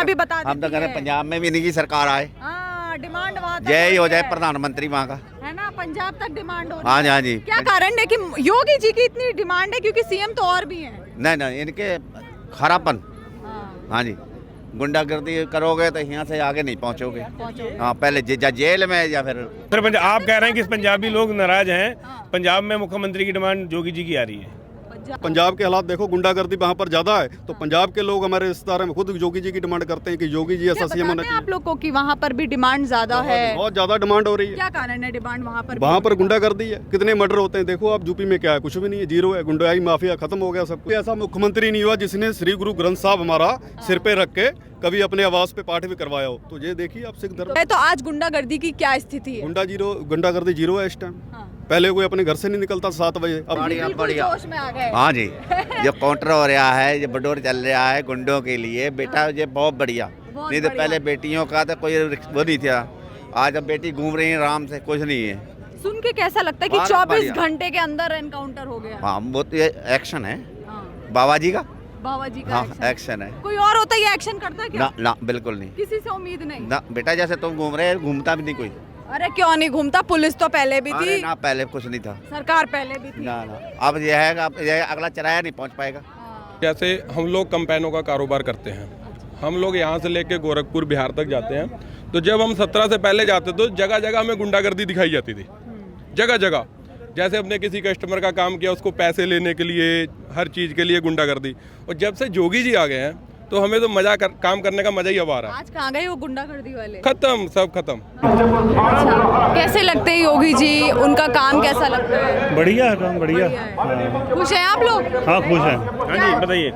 अभी बता हम तो देती कह रहे है। पंजाब में भी इन्हीं की सरकार आए, हाँ, डिमांड वहाँ तक जय ही हो होती जाए है। प्रधानमंत्री वहाँ का। है ना, पंजाब तक डिमांड हो रही हाँ है। जी, हाँ जी। क्या कारण है कि योगी जी की इतनी डिमांड है, क्योंकि सीएम तो और भी हैं। नहीं नहीं, इनके खरापन, हाँ, हाँ जी, गुंडागर्दी करोगे तो यहाँ से आगे नहीं पहुँचोगे। पहुंचोगे। हाँ, पहले जेल में या फिर सर आप कह रहे हैं कि पंजाबी लोग नाराज हैं। हाँ। पंजाब में मुख्यमंत्री की डिमांड योगी जी की आ रही है। पंजाब के हालात देखो, गुंडागर्दी वहाँ पर ज्यादा है, तो पंजाब के लोग हमारे रिश्तेदार में खुद योगी जी की डिमांड करते हैं कि योगी जी ऐसा सीएम होना बताते हैं आप चाहिए। लोग को कि वहाँ पर भी डिमांड ज्यादा है। बहुत ज्यादा डिमांड हो रही है। क्या कारण है डिमांड वहाँ पर? वहाँ पर गुंडागर्दी है, कितने मर्डर होते हैं देखो आप। यूपी में क्या है, कुछ भी नहीं है, जीरो है। गुंडाई माफिया खत्म हो गया सब कुछ। ऐसा मुख्यमंत्री नहीं हुआ जिसने श्री गुरु ग्रंथ साहब हमारा सिर पे रख के कभी अपने आवास पे पाठ भी करवाया हो। तो ये देखिए आप सिख धर्म, तो आज गुंडागर्दी की क्या स्थिति है? गुंडागर्दी जीरो है इस टाइम। हाँ। पहले कोई अपने घर से नहीं निकलता 7 बजे, अब बढ़िया बिल्कुल बढ़िया। जोश में आ गए। हाँ जी, जो काउंटर हो रहा है, जो बडोर चल रहा है गुंडों के लिए, बेटा ये बहुत बढ़िया। बहुत नहीं तो बढ़िया। पहले बेटियों का तो कोई वो नहीं था, आज अब बेटी घूम रही है आराम से, कुछ नहीं है। सुन के कैसा लगता है कि बहुत 24 बढ़िया। घंटे के अंदर एनकाउंटर हो गया? हाँ, वो तो ये एक्शन है हाँ, बाबा जी का। बाबा जी का हाँ, एक्शन। एक्शन है। कोई और होता ये एक्शन करता क्या? ना ना, बिल्कुल नहीं। किसी से उम्मीद नहीं। ना बेटा, जैसे तुम घूम रहे, घूमता भी नहीं कोई। अरे क्यों नहीं घूमता, पुलिस तो पहले भी अरे थी, ना, पहले कुछ नहीं था। सरकार पहले भी थी। ना ना, अब यह है कि अब यह अगला चराया नहीं पहुंच पाएगा। हाँ। जैसे हम लोग कंपेनों का कारोबार करते हैं, हम लोग यहाँ से लेके गोरखपुर बिहार तक जाते हैं, तो जब हम 17 से पहले जाते तो जगह जगह में गुंडागर्दी दिखाई जाती थी, जगह जगह। जैसे अपने किसी कस्टमर का काम किया, उसको पैसे लेने के लिए, हर चीज़ के लिए गुंडागर्दी। और जब से योगी जी आ गए हैं तो हमें तो काम करने का मजा ही अब आ रहा है। आज कहाँ गए वो गुंडागर्दी वाले? खत्म, सब खत्म। अच्छा, कैसे लगते हैं योगी जी, उनका काम कैसा लगता है? बढ़िया है काम, बढ़िया। है। खुश हैं आप लोग? हाँ खुश हैं। हाँ जी, बताइए।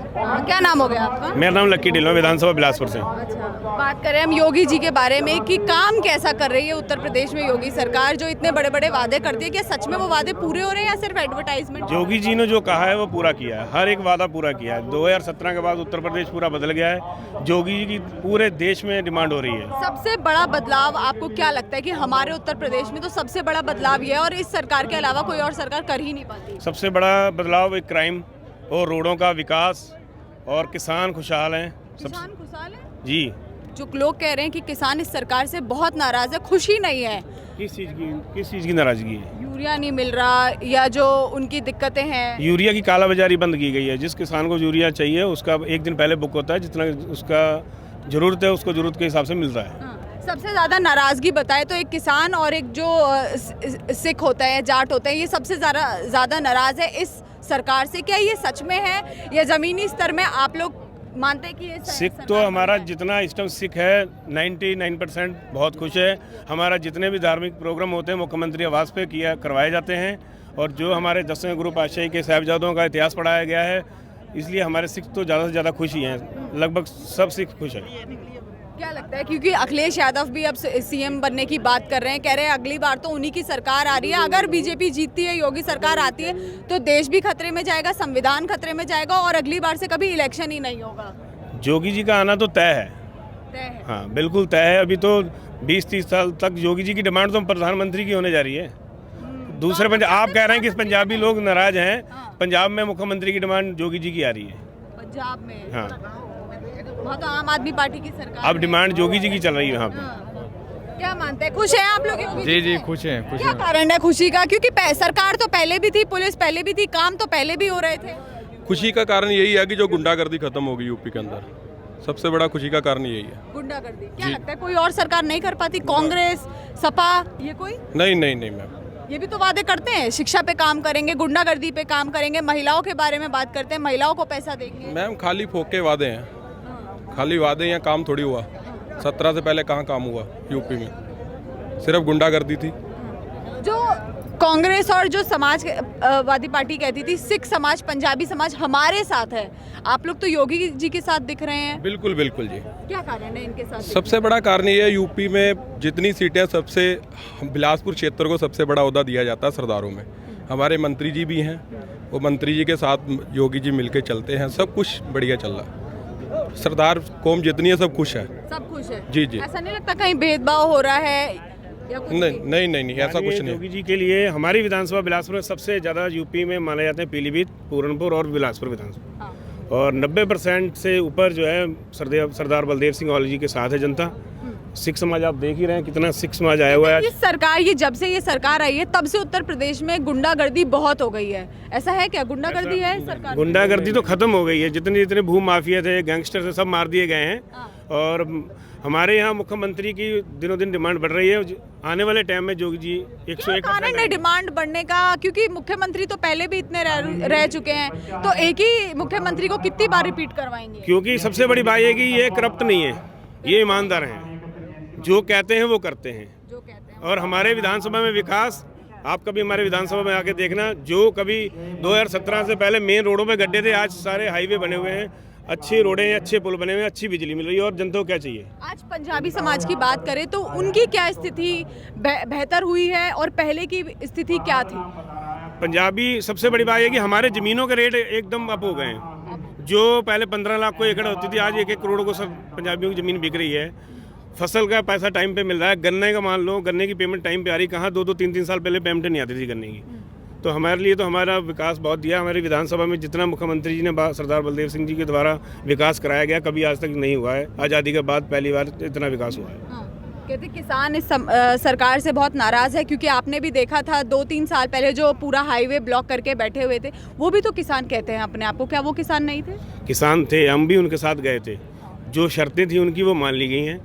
क्या नाम हो गया आपका? मेरा नाम लक्की ढिल्लों, विधानसभा बिलासपुर से। अच्छा, बात करें हम योगी जी के बारे में कि काम कैसा कर रही है उत्तर प्रदेश में योगी सरकार, जो इतने बड़े बड़े वादे करती है, क्या सच में वो वादे पूरे हो रहे हैं या सिर्फ एडवर्टाइजमेंट? योगी जी ने जो कहा है वो पूरा किया है, हर एक वादा पूरा किया है। 2017 के बाद उत्तर प्रदेश पूरा बदल गया है। योगी जी की पूरे देश में डिमांड हो रही है। सबसे बड़ा बदलाव आपको क्या लगता है कि हमारे उत्तर प्रदेश में तो सबसे बड़ा बदलाव ये है और इस सरकार के अलावा कोई और सरकार कर ही नहीं पाती? सबसे बड़ा बदलाव एक क्राइम और रोडों का विकास, और किसान खुशहाल हैं। किसान खुशहाल है? जी। जो लोग कह रहे हैं कि किसान इस सरकार से बहुत नाराज है, खुशी नहीं है, किस चीज़ की नाराजगी है? यूरिया नहीं मिल रहा या जो उनकी दिक्कतें हैं। यूरिया की कालाबाजारी बंद की गई है। जिस किसान को यूरिया चाहिए उसका एक दिन पहले बुक होता है, जितना उसका ज़रूरत है उसको ज़रूरत के हिसाब से मिलता है। हाँ, सबसे ज़्यादा नाराज़गी बताए तो एक किसान और एक जो सिख होता है, जाट होता है, ये सबसे ज़्यादा नाराज़ है इस सरकार से। क्या ये सच में है या ज़मीनी स्तर में आप लोग मानते हैं कि ये सिख तो हमारा जितना इस टाइम सिख है 99% बहुत खुश है। हमारा जितने भी धार्मिक प्रोग्राम होते हैं मुख्यमंत्री आवास पे करवाए जाते हैं, और जो हमारे 10वें गुरु पातशाही के साहिबजादों का इतिहास पढ़ाया गया है, इसलिए हमारे सिख तो ज़्यादा से ज़्यादा खुश ही हैं। लगभग सब सिख खुश हैं। क्या लगता है, क्योंकि अखिलेश यादव भी अब सीएम बनने की बात कर रहे हैं, कह रहे हैं अगली बार तो उन्हीं की सरकार आ रही है, अगर बीजेपी जीतती है, योगी सरकार आती है तो देश भी खतरे में जाएगा, संविधान खतरे में जाएगा और अगली बार से कभी इलेक्शन ही नहीं होगा? योगी जी का आना तो तय है। तय है। हाँ बिल्कुल तय है। अभी तो 20-30 साल तक योगी जी की डिमांड तो प्रधानमंत्री की होने जा रही है। दूसरे पंजाब, आप कह रहे हैं कि पंजाबी लोग नाराज हैं, पंजाब में मुख्यमंत्री की डिमांड योगी जी की आ रही है। पंजाब में? हाँ, वहाँ तो आम आदमी पार्टी की सरकार अब है। डिमांड योगी जी की चल रही है वहाँ पे। हाँ। क्या मानते हैं, खुश हैं आप लोग योगी जी जी से? खुश हैं, खुश क्या हैं। कारण है खुशी का? क्योंकि सरकार तो पहले भी थी, पुलिस पहले भी थी, काम तो पहले भी हो रहे थे। खुशी का कारण यही है कि जो गुंडागर्दी खत्म होगी यूपी के अंदर, सबसे बड़ा खुशी का कारण यही है। गुंडागर्दी क्या लगता है कोई और सरकार नहीं कर पाती? कांग्रेस, सपा, ये कोई? नहीं नहीं नहीं मैम, ये भी तो वादे करते हैं, शिक्षा पे काम करेंगे, गुंडागर्दी पे काम करेंगे, महिलाओं के बारे में बात करते हैं, महिलाओं को पैसा देंगे। मैम खाली फोके वादे हैं, खाली वादे हैं, काम थोड़ी हुआ। 17 से पहले कहाँ काम हुआ यूपी में, सिर्फ गुंडागर्दी थी। जो कांग्रेस और जो समाजवादी पार्टी कहती थी सिख समाज, पंजाबी समाज हमारे साथ है, आप लोग तो योगी जी के साथ दिख रहे हैं। बिल्कुल बिल्कुल जी। क्या कारण है इनके साथ? सबसे बड़ा कारण ये है, यूपी में जितनी सीटें, सबसे बिलासपुर क्षेत्र को सबसे बड़ा ओहदा दिया जाता है सरदारों में। हमारे मंत्री जी भी हैं, वो मंत्री जी के साथ योगी जी मिलके चलते हैं, सब कुछ बढ़िया चल रहा है। सरदार कौम जितनी है सब खुश है। सब खुश है? जी जी। ऐसा नहीं लगता कहीं भेदभाव हो रहा है या कुछ नहीं नहीं नहीं नहीं, ऐसा कुछ नहीं। योगी जी के लिए हमारी विधानसभा बिलासपुर में सबसे ज़्यादा यूपी में माने जाते हैं पीलीभीत, पूरनपुर और बिलासपुर विधानसभा। हाँ। और 90% से ऊपर जो है सरदार बलदेव सिंह औल जी के साथ है जनता। सिख समाज आप देख ही रहे हैं कितना सिख समाज आया हुआ है। ये सरकार, ये जब से ये सरकार आई है तब से उत्तर प्रदेश में गुंडागर्दी बहुत हो गई है, ऐसा है क्या? गुंडागर्दी है सरकार? गुंडागर्दी तो खत्म हो गई है, जितने जितने भू माफिया थे, गैंगस्टर थे, सब मार दिए गए हैं। और हमारे यहाँ मुख्यमंत्री की दिनों दिन डिमांड बढ़ रही है। आने वाले टाइम में योगी जी 101% कारण है डिमांड बढ़ने का, क्योंकि मुख्यमंत्री तो पहले भी इतने रह चुके हैं, तो एक ही मुख्यमंत्री को कितनी बार रिपीट करवाएंगे? क्योंकि सबसे बड़ी बात है कि ये करप्ट नहीं है, ये ईमानदार हैं, जो कहते हैं वो करते हैं। जो कहते हैं। और हमारे विधानसभा में विकास, आप कभी हमारे विधानसभा में आके देखना, जो कभी 2017 से पहले मेन रोडों पे गड्ढे थे, आज सारे हाईवे बने हुए हैं, अच्छी रोडें, अच्छे पुल बने हुए हैं, अच्छी बिजली मिल रही है। और जनता को क्या चाहिए? आज पंजाबी समाज की बात करें तो उनकी क्या स्थिति बेहतर हुई है और पहले की स्थिति क्या थी? पंजाबी, सबसे बड़ी बात है कि हमारे ज़मीनों के रेट एकदम अप हो गए हैं। जो पहले 15 लाख को एकड़ होती थी, आज 1-1 करोड़ को सब पंजाबियों की ज़मीन बिक रही है। फसल का पैसा टाइम पे मिल रहा है, गन्ने का मान लो, गन्ने की पेमेंट टाइम पे आ रही, कहाँ 2-2, 3-3 साल पहले पेमेंट नहीं आती थी गन्ने की। तो हमारे लिए तो हमारा विकास बहुत दिया। हमारी विधानसभा में जितना मुख्यमंत्री जी ने सरदार बलदेव सिंह जी के द्वारा विकास कराया गया, कभी आज तक नहीं हुआ है। आज़ादी के बाद पहली बार इतना विकास हुआ है। कहते किसान इस सरकार से बहुत नाराज़ है, क्योंकि आपने भी देखा था 2-3 साल पहले जो पूरा हाईवे ब्लॉक करके बैठे हुए थे, वो भी तो किसान कहते हैं अपने आप को, क्या वो किसान नहीं थे? किसान थे, हम भी उनके साथ गए थे। जो शर्तें थी उनकी वो मान ली गई हैं।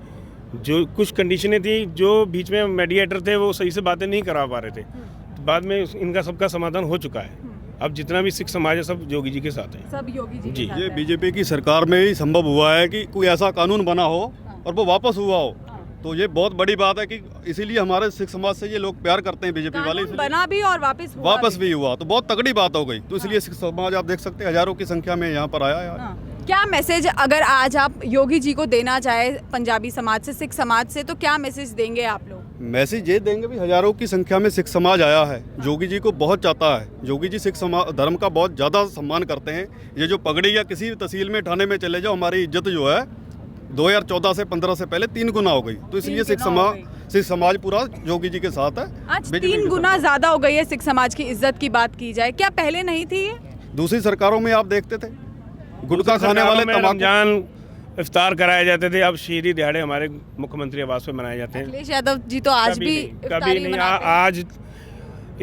जो कुछ कंडीशनें थी, जो बीच में मीडिएटर थे वो सही से बातें नहीं करा पा रहे थे, तो बाद में इनका सबका समाधान हो चुका है। अब जितना भी सिख समाज है सब योगी जी के साथ है। सब योगी जी जी। के साथ ये है। बीजेपी की सरकार में ही संभव हुआ है कि कोई ऐसा कानून बना हो और वो वापस हुआ हो, तो ये बहुत बड़ी बात है कि इसीलिए हमारे सिख समाज से ये लोग प्यार करते हैं बीजेपी वाले। कानून बना भी और वापस भी हुआ तो बहुत तगड़ी बात हो गई। तो इसलिए सिख समाज आप देख सकते हैं हजारों की संख्या में यहाँ पर आया है। क्या मैसेज अगर आज आप योगी जी को देना चाहे पंजाबी समाज से, सिख समाज से, तो क्या मैसेज देंगे आप लोग? मैसेज ये देंगे भी हजारों की संख्या में सिख समाज आया है, योगी जी को बहुत चाहता है। योगी जी सिख धर्म का बहुत ज़्यादा सम्मान करते हैं। ये जो पगड़ी या किसी भी तहसील में थाने में चले जाओ, हमारी इज्जत जो है 2014 से 15 से पहले 3 गुना हो गई। तो इसलिए सिख समाज पूरा योगी जी के साथ है। आज 3 गुना ज्यादा हो गई है सिख समाज की इज्जत की बात की जाए, क्या पहले नहीं थी ये? दूसरी सरकारों में आप देखते थे गुटखा खाने वाले, रमजान इफ्तार कराए जाते थे, अब शहीदी दिहाड़े हमारे मुख्यमंत्री आवास पे मनाए जाते हैं। अखिलेश यादव जी तो आज भी कभी नहीं। आज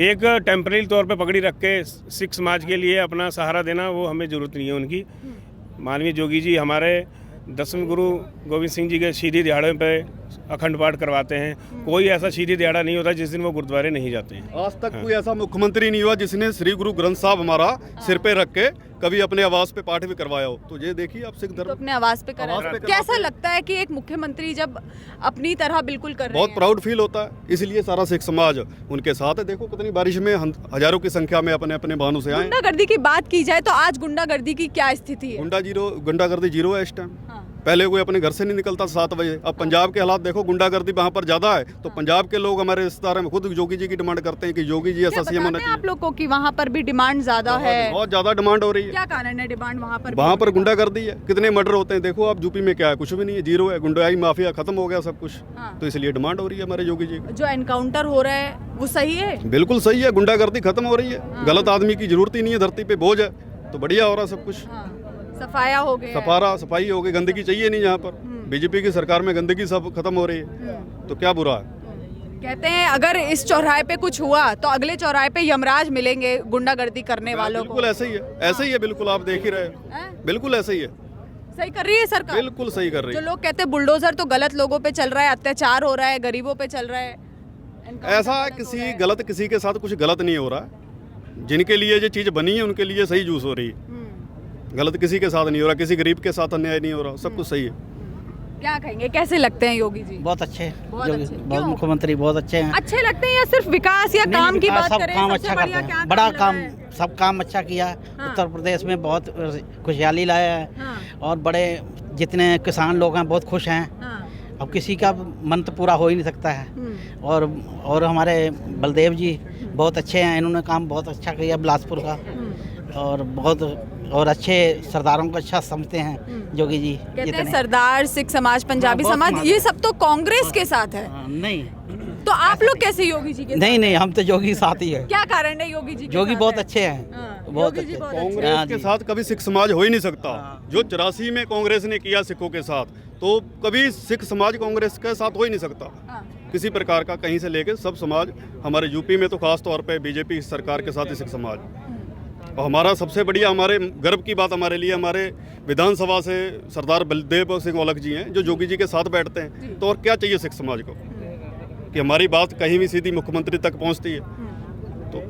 एक टेम्परेरी तौर पे पगड़ी रख के सिख समाज के लिए अपना सहारा देना, वो हमें जरूरत नहीं है उनकी। माननीय योगी जी हमारे 10वें गुरु गोविंद सिंह जी के शहीदी दिहाड़े पे अखंड पाठ करवाते हैं। कोई ऐसा शहीदी दिहाड़ा नहीं होता जिस दिन वो गुरुद्वारे नहीं जाते हैं। आज तक कोई ऐसा मुख्यमंत्री नहीं हुआ जिसने श्री गुरु ग्रंथ साहब हमारा सिर पे रख के कभी अपने आवास पे पाठ भी करवाया हो। तो ये देखिए आप सिख तो धर्म अपने आवाज पे कर आवाज रहे पे हैं। कैसा लगता है कि एक मुख्यमंत्री जब अपनी तरह बिल्कुल कर रहे बहुत हैं? प्राउड फील होता है। इसलिए सारा सिख समाज उनके साथ है। देखो कितनी बारिश में हजारों की संख्या में अपने अपने वाहनों से आए। गुंडागर्दी की बात की जाए तो आज गुंडागर्दी की क्या स्थिति है? गुंडागर्दी जीरो है इस टाइम। पहले कोई अपने घर से नहीं निकलता 7 बजे। अब पंजाब के हालात देखो, गुंडागर्दी वहाँ पर ज्यादा है। तो पंजाब के लोग हमारे रिश्तेदार में खुद योगी जी की डिमांड करते हैं कि योगी जी ऐसा सीएम होना चाहिए। आप लोग को कि वहाँ पर भी डिमांड ज्यादा है? बहुत ज्यादा डिमांड हो रही है। क्या कारण है डिमांड वहाँ पर? वहाँ पर गुंडागर्दी है। कितने मर्डर होते हैं देखो आप, यूपी में क्या है? कुछ भी नहीं है, जीरो है। गुंडाई माफिया खत्म हो गया सब कुछ। तो इसलिए डिमांड हो रही है हमारे योगी जी की। जो एनकाउंटर हो रहा है वो सही है? बिल्कुल सही है। गुंडागर्दी खत्म हो रही है। गलत आदमी की जरूरत ही नहीं है, धरती पे बोझ है। तो बढ़िया हो रहा सब कुछ। सफाया हो गया, सफाई हो गई, गंदगी चाहिए नहीं यहाँ पर। बीजेपी की सरकार में गंदगी सब खत्म हो रही है, तो क्या बुरा है? कहते हैं अगर इस चौराहे पे कुछ हुआ तो अगले चौराहे पे यमराज मिलेंगे गुंडागर्दी करने वालों को। बिल्कुल ऐसे ही है, ऐसे ही है। बिल्कुल आप देख ही रहे हैं, बिल्कुल ऐसे ही है। सही कर रही है सरकार? बिल्कुल सही कर रही जो है। लोग कहते हैं बुलडोजर तो गलत लोगों पे चल रहा है, अत्याचार हो रहा है, गरीबों पे चल रहा है, ऐसा किसी के साथ कुछ गलत नहीं हो रहा है। जिनके लिए ये चीज़ बनी है उनके लिए सही यूज हो रही है। गलत किसी के साथ नहीं हो रहा, किसी गरीब के साथ अन्याय नहीं हो रहा, सब कुछ सही है। क्या कहेंगे, कैसे लगते हैं योगी जी? बहुत अच्छे, बहुत मुख्यमंत्री बहुत अच्छे हैं। अच्छे लगते हैं या सिर्फ विकास या काम की बात सब करें? काम सबसे अच्छा बढ़िया करते क्या हैं, बड़ा लग काम, रहा है? सब काम अच्छा किया है। उत्तर प्रदेश में बहुत खुशहाली लाया है और बड़े जितने किसान लोग हैं बहुत खुश हैं। अब किसी का मन तो पूरा हो ही नहीं सकता है। और हमारे बलदेव जी बहुत अच्छे हैं, इन्होंने काम बहुत अच्छा किया बिलासपुर का, और बहुत और अच्छे सरदारों को अच्छा समझते हैं योगी जी। कहते हैं सरदार, सिख समाज, पंजाबी समाज, ये सब तो कांग्रेस के साथ है। नहीं, तो आप लोग कैसे योगी जी के नहीं नहीं, हम तो योगी साथ ही है। क्या कारण है योगी जी के योगी साथ बहुत है? अच्छे हैं, हाँ, बहुत योगी जी अच्छे। बहुत अच्छे हैं। कांग्रेस के साथ कभी सिख समाज हो ही नहीं सकता। जो 84 में कांग्रेस ने किया सिखों के साथ, तो कभी सिख समाज कांग्रेस के साथ हो ही नहीं सकता हाँ। किसी प्रकार का। कहीं से लेके सब समाज हमारे यूपी में तो खास तौर पे बीजेपी सरकार के साथ ही सिख समाज। और हमारा सबसे बढ़िया, हमारे गर्व की बात हमारे लिए, हमारे विधानसभा से सरदार बलदेव सिंह औलख जी हैं जो योगी जी के साथ बैठते हैं। तो और क्या चाहिए सिख समाज को कि हमारी बात कहीं भी सीधी मुख्यमंत्री तक पहुंचती है। तो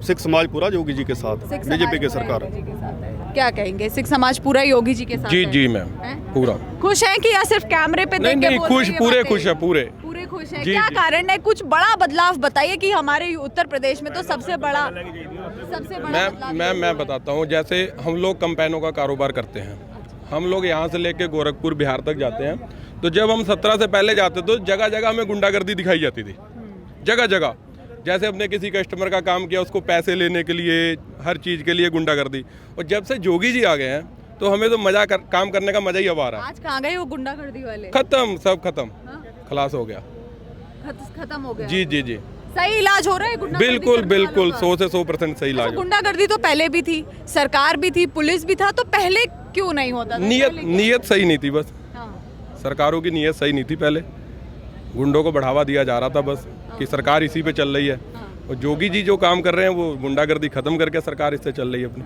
सिख समाज पूरा योगी जी के साथ, सिख समाज बीजेपी के पूरा सरकार। योगी जी के साथ है। क्या कहेंगे, सिख समाज पूरा योगी जी के साथ जी है? जी मैम, हैं? पूरा खुश हैं कि या सिर्फ कैमरे पे नहीं देख के नहीं, बोल रहे खुश, हैं ये पूरे बातें? खुश है, पूरे पूरे खुश हैं। जी, क्या जी। कारण है? कुछ बड़ा बदलाव बताइए कि हमारे उत्तर प्रदेश में तो सबसे बड़ा बदलाव मैं बताता हूँ। जैसे हम लोग कंपेनों का कारोबार करते हैं, हम लोग यहाँ से लेके गोरखपुर बिहार तक जाते हैं। तो जब हम 17 से पहले जाते तो जगह जगह हमें गुंडागर्दी दिखाई जाती थी, जगह जगह। जैसे अपने किसी कस्टमर का काम किया, उसको पैसे लेने के लिए, हर चीज़ के लिए गुंडागर्दी। और जब से जोगी जी आ गए हैं तो हमें तो काम करने का मजा ही अब आ रहा है। आज कहाँ गए वो गुंडागर्दी वाले? खत्म, सब खत्म, हाँ? खलास हो गया। खत्म हो गया। जी जी जी, सही इलाज हो रहा है गुंडागर्दी बिल्कुल करने बिल्कुल, वालों का? 100 से 100% सही इलाज अच्छा, हो। गुंडागर्दी तो पहले भी थी, सरकार भी थी, पुलिस भी था, तो पहले क्यों नहीं होता था? नीयत सही नहीं थी बस, हाँ। सरकारों की नीयत सही नहीं थी। पहले गुंडों को बढ़ावा दिया जा रहा था बस, कि सरकार इसी पे चल रही है। और जोगी जी जो काम कर रहे हैं वो गुंडागर्दी खत्म करके सरकार इससे चल रही है अपनी।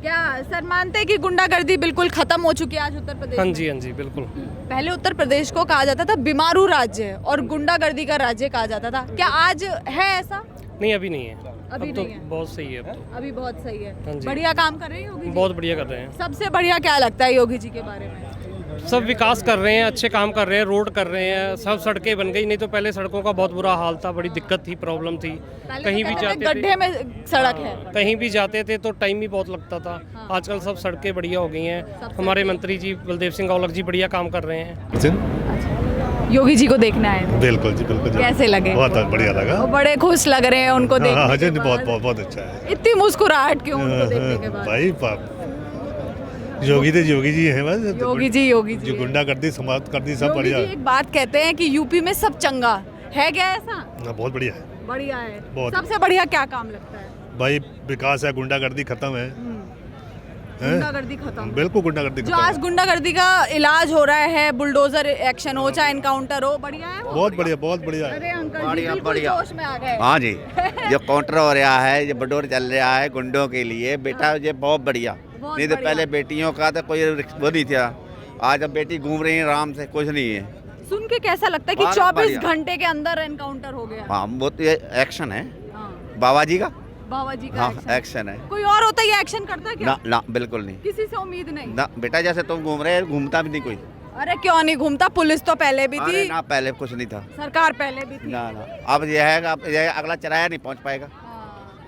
क्या सर मानते हैं कि गुंडागर्दी बिल्कुल खत्म हो चुकी है आज उत्तर प्रदेश हाँ में? जी, हाँ जी, बिल्कुल। पहले उत्तर प्रदेश को कहा जाता था बीमारू राज्य और गुंडागर्दी का राज्य कहा जाता था। क्या आज है ऐसा? नहीं, अभी नहीं है। अभी अब तो नहीं है। बहुत सही है, अब तो अभी बहुत सही है। हाँ जी। बढ़िया काम कर रहे हैं योगी जी? बहुत बढ़िया कर रहे हैं। सबसे बढ़िया क्या लगता है योगी जी के बारे में? सब विकास कर रहे हैं, अच्छे काम कर रहे हैं, रोड कर रहे हैं, सब सड़कें बन गई। नहीं तो पहले सड़कों का बहुत बुरा हाल था, बड़ी दिक्कत थी, प्रॉब्लम थी। पहले कहीं तो भी कहते थे जाते गड्ढे थे, में सड़क है। कहीं भी जाते थे तो टाइम भी बहुत लगता था। आजकल सब सड़कें बढ़िया हो गई हैं। हमारे मंत्री जी बलदेव सिंह औलख जी बढ़िया काम कर रहे हैं। योगी जी को देखने आए थे। बिल्कुल जी, बिल्कुल जी। कैसे लगे? बहुत बढ़िया लगा। वो बड़े खुश लग रहे हैं उनको हाँ देखने हाँ जी, के बहुत बाद। बहुत बहुत अच्छा है इतनी मुस्कुराहट क्यों उनको देखने के बाद? भाई योगी तो योगी जी हैं बस। योगी जी जो गुंडा करती, समाज करती, सब योगी बढ़िया जी है। एक बात कहते हैं कि यूपी में सब चंगा है, क्या ऐसा? हाँ, बहुत बढ़िया है बढ़िया है। बहुत। सबसे बढ़िया क्या काम लगता है? भाई, विकास है, गुंडागर्दी खत्म है। हैं? गुंडागर्दी खत्म। बिल्कुल गुंडागर्दी जो खत्म आज है। गुंडागर्दी का इलाज हो रहा है, बुलडोजर एक्शन हो चाहे एनकाउंटर हो, बढ़िया है वो? बहुत बढ़िया, बहुत बढ़िया है। अरे अंकल जी बढ़िया, बिल्कुल बढ़िया। जोश में आ गए। हाँ जी, जो काउंटर हो रहा है, जो बडोर चल रहा है गुंडों के लिए, बेटा ये बहुत बढ़िया। बहुत नहीं तो बढ़िया। पहले बेटियों का तो कोई वो नहीं था। आज अब बेटी घूम रही है आराम से, कुछ नहीं है। सुन के कैसा लगता है कि बहुत 24 बढ़िया। घंटे के अंदर एनकाउंटर हो गया? हाँ, वो तो ये एक्शन है हाँ। बाबा जी का। बाबा जी का हाँ, एक्शन। एक्शन है। कोई और होता ये एक्शन करता क्या? ना ना, बिल्कुल नहीं। किसी से उम्मीद नहीं? ना बेटा, जैसे तुम घूम रहे, घूमता भी नहीं कोई। अरे क्यों नहीं घूमता? पुलिस तो पहले भी अरे थी, ना, पहले कुछ नहीं था। सरकार पहले भी थी। ना ना, अब यह है कि अब यह अगला चराया नहीं पहुंच पाएगा। हाँ।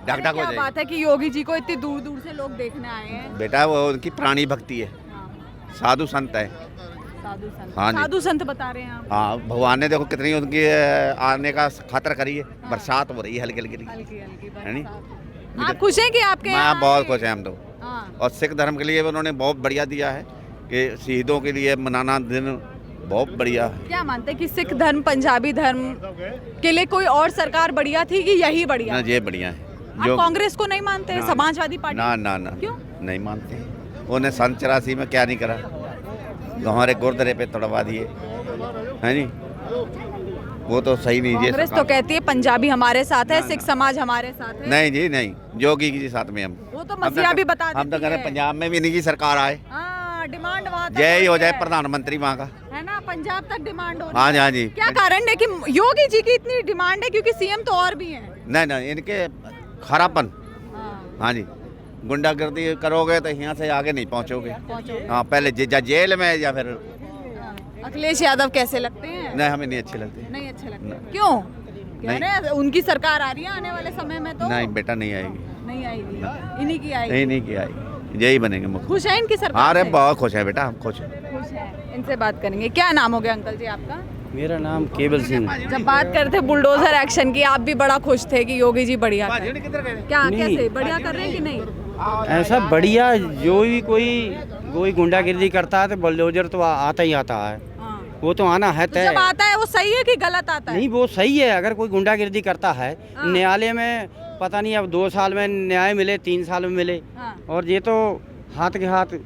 ढक अरे ढक हो क्या जाएगी। बात है कि योगी जी को इतनी दूर दूर से लोग देखने आए हैं। बेटा वो उनकी प्राणी भक्ति है, हाँ। साधु संत है। साधु संत। हाँ जी। साधु संत बता रहे हैं आप? हाँ, भगवान ने देखो कितनी उनकी आने का खातर करी है। बरसात हो रही है हल्की हल्की। हल्की हल्की है नहीं? बरसात। आप खुश हैं कि आपके यहाँ मैं बहुत आए? खुश हैं हम तो। हाँ। और सिख धर्म के लिए भी उन्होंने बहुत बढ़िया दिया है कि शहीदों के लिए मनाना दिन बहुत बढ़िया है। क्या मानते हैं कि सिख धर्म, पंजाबी धर्म के लिए कोई और सरकार बढ़िया थी कि यही बढ़िया? ना, ये बढ़िया है। आप कांग्रेस को नहीं मानते? ना, समाजवादी पार्टी? ना ना ना, क्यों? नहीं मानते। उन्हें सन 84 में क्या नहीं करा, हमारे गुरुद्वारे पे तोड़वा दिए, है नहीं? वो तो सही नहीं। ये कांग्रेस तो कहती है पंजाबी हमारे साथ है, सिख समाज हमारे साथ है। नहीं जी, नहीं, योगी जी साथ में हम। वो तो मसीहा भी बता हम तो देती कह रहे है। पंजाब में भी नहीं की सरकार आए, हाँ, डिमांड वहाँ तक जय ही हो जाए है। प्रधानमंत्री वहाँ का। है ना, पंजाब तक डिमांड हो रही हाँ है। जी, हाँ जी। क्या कारण है कि योगी जी की इतनी डिमांड है? क्योंकि सीएम तो और भी हैं। नहीं नहीं, इनके खरापन। हाँ, हाँ जी, गुंडागर्दी करोगे तो यहाँ से आगे नहीं पहुँचोगे। पहुंचो। हाँ, पहले जेल में या फिर हाँ। अखिलेश यादव कैसे लगते हैं? नहीं, हमें नहीं अच्छे लगते। नहीं अच्छे लगते। नहीं। क्यों? कह नहीं। रहे हैं उनकी सरकार आ रही है आने वाले समय में तो? नहीं बेटा, नहीं आएगी। नहीं आएगी, इन्हीं की आएगी। नहीं की आएगी, यही बनेंगे मुख्य। खुश है इनकी सरकार अरे से? बहुत खुश है बेटा, हम खुश हैं। खुश है। इनसे बात करेंगे। क्या नाम हो गया अंकल जी आपका? मेरा नाम केवल सिंह। जब बात करते बुलडोजर एक्शन की, आप भी बड़ा खुश थे कि योगी जी बढ़िया कर रहे हैं। क्या नहीं। कैसे बढ़िया कर रहे हैं कि नहीं? ऐसा बढ़िया, जो भी कोई गुंडागिर्दी करता है तो बुलडोजर तो आता ही आता है। हाँ। वो तो आना है तो तय। जब आता है वो सही है कि गलत आता है? नहीं वो सही है, अगर कोई गुंडागिर्दी करता है हाँ। न्यायालय में पता नहीं अब 2 साल में न्याय मिले 3 साल में मिले, हाँ। और ये तो हाथ के हाथ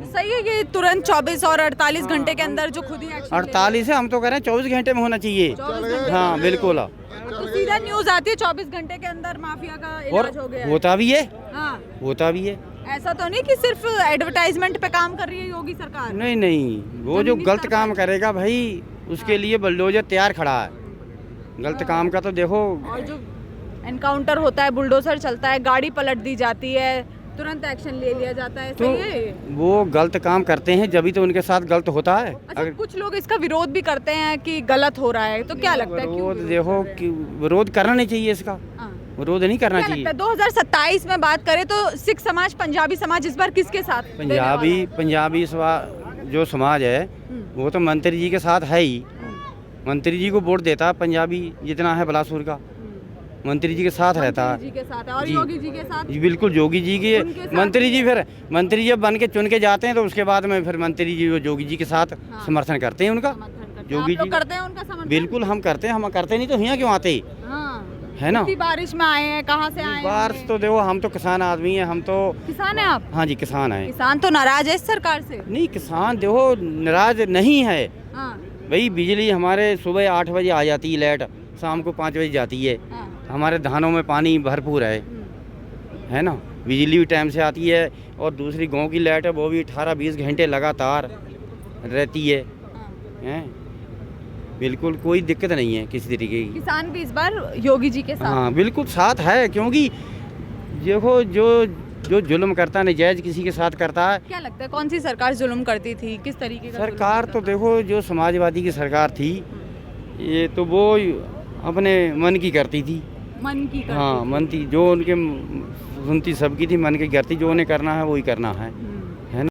सही है कि तुरंत 24 और 48 घंटे के अंदर जो खुद ही एक्शन 48 है, हम तो कह रहे हैं 24 घंटे में होना चाहिए। 24 घंटे हाँ बिल्कुल। तो सीधा न्यूज आती है 24 घंटे के अंदर माफिया का और इलाज हो गया है। होता भी है, हाँ। होता भी है। ऐसा तो नहीं कि सिर्फ एडवर्टाइजमेंट पे काम कर रही है योगी सरकार? नहीं नहीं, वो जो जमीनी गलत स्तर काम पर। करेगा भाई उसके लिए बुलडोजर तैयार खड़ा है। गलत काम का तो देखो, और जो एनकाउंटर होता है, बुलडोजर चलता है, गाड़ी पलट दी जाती है, तुरंत एक्शन ले लिया जाता है, तो सही है ये? वो गलत काम करते हैं जब ही तो उनके साथ गलत होता है। अच्छा, कुछ लोग इसका विरोध भी करते हैं कि गलत हो रहा है, तो क्या लगता है क्यों विरोध देखो कि विरोध करना नहीं चाहिए इसका, हाँ। विरोध नहीं करना क्या चाहिए। लगता है 2027 में बात करें तो सिख समाज, पंजाबी समाज इस बार किसके साथ देने वाला है? पंजाबी जो समाज है वो तो मंत्री जी के साथ है ही। मंत्री जी को वोट देता है पंजाबी जितना है बलासुर का, मंत्री जी के साथ रहता मंत्री जी के साथ है और जी। योगी जी के साथ? है। बिल्कुल योगी जी के उनके साथ मंत्री जी, फिर मंत्री जब बन के चुन के जाते हैं तो उसके बाद में फिर मंत्री जी वो योगी जी के साथ हाँ। समर्थन करते हैं उनका। समर्थन करते हैं। योगी आप लोग जी करते हैं उनका समर्थन? बिल्कुल हम करते हैं, हम करते नहीं तो यहाँ क्यों आते, हाँ। है ना। इतनी बारिश में आए हैं, कहाँ से आए हैं? बारिश तो देखो, हम तो किसान आदमी हैं, हम तो किसान है आप? हाँ जी किसान हैं। किसान तो नाराज है इस सरकार से? नहीं किसान देखो नाराज नहीं है हाँ। भाई, बिजली हमारे सुबह 8 बजे आ जाती है, लाइट शाम को 5 बजे जाती है, हाँ। हमारे धानों में पानी भरपूर है ना, बिजली भी टाइम से आती है, और दूसरी गांव की लाइट है वो भी 18-20 घंटे लगातार रहती है, हैं बिल्कुल कोई दिक्कत नहीं है किसी तरीके की। किसान भी इस बार योगी जी के साथ? हाँ बिल्कुल साथ है, क्योंकि देखो जो जुल्म करता है नजायज किसी के साथ करता है। क्या लगता है कौन सी सरकार जुल्म करती थी, किस तरीके का सरकार तो देखो जो समाजवादी की सरकार थी ये तो वो अपने मन की करती थी, मन की करती हाँ थी? मन थी, जो उनके सुनती सबकी थी, मन की करती, जो उन्हें करना है वही करना है।